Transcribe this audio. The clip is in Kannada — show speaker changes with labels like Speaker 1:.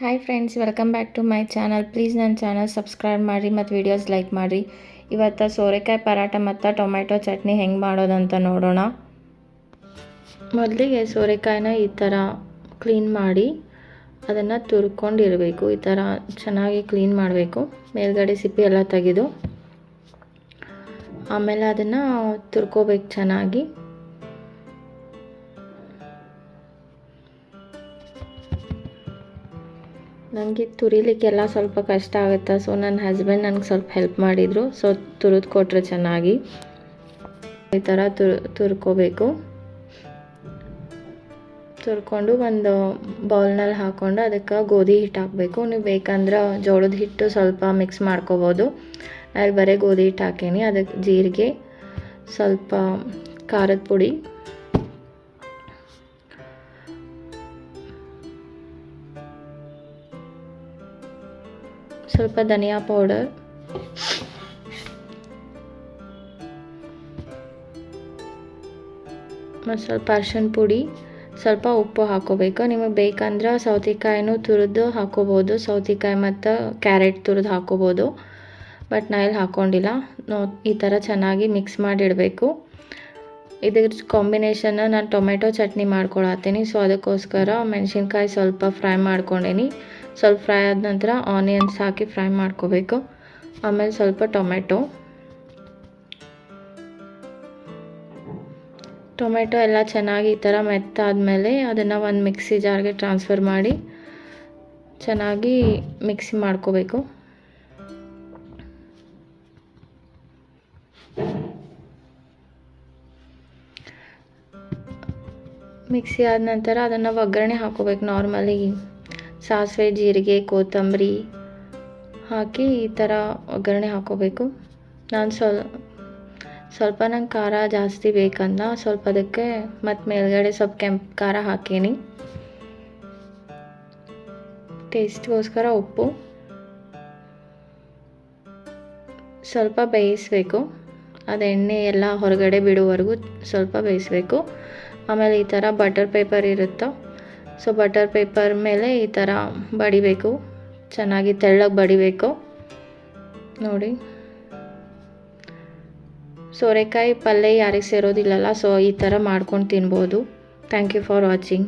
Speaker 1: Hi friends, welcome back to my channel. Please ನನ್ನ ಚಾನಲ್ ಸಬ್ಸ್ಕ್ರೈಬ್ ಮಾಡಿರಿ ಮತ್ತು ವೀಡಿಯೋಸ್ ಲೈಕ್ ಮಾಡಿರಿ. ಇವತ್ತು ಸೋರೆಕಾಯಿ ಪರಾಟ ಮತ್ತು ಟೊಮೆಟೊ ಚಟ್ನಿ ಹೆಂಗೆ ಮಾಡೋದಂತ ನೋಡೋಣ. ಮೊದಲಿಗೆ ಸೋರೆಕಾಯಿನ ಈ ಥರ ಕ್ಲೀನ್ ಮಾಡಿ ಅದನ್ನು ತುರ್ಕೊಂಡಿರಬೇಕು. ಈ ಥರ ಚೆನ್ನಾಗಿ ಕ್ಲೀನ್ ಮಾಡಬೇಕು. ಮೇಲ್ಗಡೆ ಸಿಪ್ಪೆ ಎಲ್ಲ ತೆಗೆದು ಆಮೇಲೆ ಅದನ್ನು ತುರ್ಕೋಬೇಕು ಚೆನ್ನಾಗಿ. ನನಗೆ ತುರಿಲಿಕ್ಕೆಲ್ಲ ಸ್ವಲ್ಪ ಕಷ್ಟ ಆಗುತ್ತೆ. ಸೊ ನನ್ನ ಹಸ್ಬೆಂಡ್ ನನಗೆ ಸ್ವಲ್ಪ ಹೆಲ್ಪ್ ಮಾಡಿದರು. ಸೊ ತುರಿದು ಕೊಟ್ಟರೆ ಚೆನ್ನಾಗಿ ಈ ಥರ ತುರ್ಕೋಬೇಕು. ತುರ್ಕೊಂಡು ಒಂದು ಬೌಲ್ನಲ್ಲಿ ಹಾಕ್ಕೊಂಡು ಅದಕ್ಕೆ ಗೋಧಿ ಹಿಟ್ಟು ಹಾಕಬೇಕು. ನೀವು ಬೇಕಂದ್ರೆ ಜೋಳದ ಹಿಟ್ಟು ಸ್ವಲ್ಪ ಮಿಕ್ಸ್ ಮಾಡ್ಕೋಬೋದು. ಅಲ್ಲಿ ಬರೀ ಗೋಧಿ ಹಿಟ್ಟು ಹಾಕೀನಿ. ಅದಕ್ಕೆ ಜೀರಿಗೆ, ಸ್ವಲ್ಪ ಖಾರದ ಪುಡಿ, ಸ್ವಲ್ಪ ಧನಿಯಾ ಪೌಡರ್, ಮತ್ತು ಸ್ವಲ್ಪ ಅರಿಶಿನ ಪುಡಿ, ಸ್ವಲ್ಪ ಉಪ್ಪು ಹಾಕೋಬೇಕು. ನಿಮಗೆ ಬೇಕಂದ್ರೆ ಸೌತೆಕಾಯಿನೂ ತುರಿದು ಹಾಕೋಬೋದು. ಸೌತೆಕಾಯಿ ಮತ್ತು ಕ್ಯಾರೆಟ್ ತುರಿದು ಹಾಕೋಬೋದು. ಬಟ್ ನಾ ಇಲ್ಲಿ ಹಾಕ್ಕೊಂಡಿಲ್ಲ. ಈ ಥರ ಚೆನ್ನಾಗಿ ಮಿಕ್ಸ್ ಮಾಡಿಡಬೇಕು. ಇದ್ರ ಕಾಂಬಿನೇಷನ್ನ ನಾನು ಟೊಮೆಟೊ ಚಟ್ನಿ ಮಾಡ್ಕೊಳತ್ತೀನಿ. ಸೊ ಅದಕ್ಕೋಸ್ಕರ ಮೆಣಸಿನ್ಕಾಯಿ ಸ್ವಲ್ಪ ಫ್ರೈ ಮಾಡ್ಕೊಂಡೇನಿ. ಸ್ವಲ್ಪ ಫ್ರೈ ಆದ ನಂತರ ಆನಿಯನ್ಸ್ ಹಾಕಿ ಫ್ರೈ ಮಾಡ್ಕೋಬೇಕು. ಆಮೇಲೆ ಸ್ವಲ್ಪ ಟೊಮೆಟೊ ಎಲ್ಲ ಚೆನ್ನಾಗಿ ಈ ಥರ ಮೆತ್ತಾದಮೇಲೆ ಅದನ್ನು ಒಂದು ಮಿಕ್ಸಿ ಜಾರ್ಗೆ ಟ್ರಾನ್ಸ್ಫರ್ ಮಾಡಿ ಚೆನ್ನಾಗಿ ಮಿಕ್ಸಿ ಮಾಡ್ಕೋಬೇಕು. ಮಿಕ್ಸಿ ಆದ ನಂತರ ಅದನ್ನು ಒಗ್ಗರಣೆ ಹಾಕೋಬೇಕು. ನಾರ್ಮಲಿ ಸಾಸಿವೆ, ಜೀರಿಗೆ, ಕೊತ್ತಂಬರಿ ಹಾಕಿ ಈ ಥರ ಒಗ್ಗರಣೆ ಹಾಕೋಬೇಕು. ನಾನು ಸ್ವಲ್ಪ ನಂಗೆ ಖಾರ ಜಾಸ್ತಿ ಬೇಕಂದ ಸ್ವಲ್ಪ ಅದಕ್ಕೆ ಮತ್ತು ಮೇಲ್ಗಡೆ ಸ್ವಲ್ಪ ಕೆಂಪು ಖಾರ ಹಾಕೀನಿ. ಟೇಸ್ಟ್ಗೋಸ್ಕರ ಉಪ್ಪು ಸ್ವಲ್ಪ ಬೇಯಿಸಬೇಕು. ಅದು ಎಣ್ಣೆ ಎಲ್ಲ ಹೊರಗಡೆ ಬಿಡುವವರೆಗೂ ಸ್ವಲ್ಪ ಬೇಯಿಸಬೇಕು. ಆಮೇಲೆ ಈ ಥರ ಬಟರ್ ಪೇಪರ್ ಇರುತ್ತೋ, ಸೊ ಬಟರ್ ಪೇಪರ್ ಮೇಲೆ ಈ ಥರ ಬಡಿಬೇಕು. ಚೆನ್ನಾಗಿ ತೆಳ್ಳಗೆ ಬಡಿಬೇಕು. ನೋಡಿ, ಸೋರೆಕಾಯಿ ಪಲ್ಯ ಯಾರಿಗೆ ಸೇರೋದಿಲ್ಲಲ್ಲ, ಸೊ ಈ ಥರ ಮಾಡ್ಕೊಂಡು ತಿನ್ಬೋದು. Thank you for watching.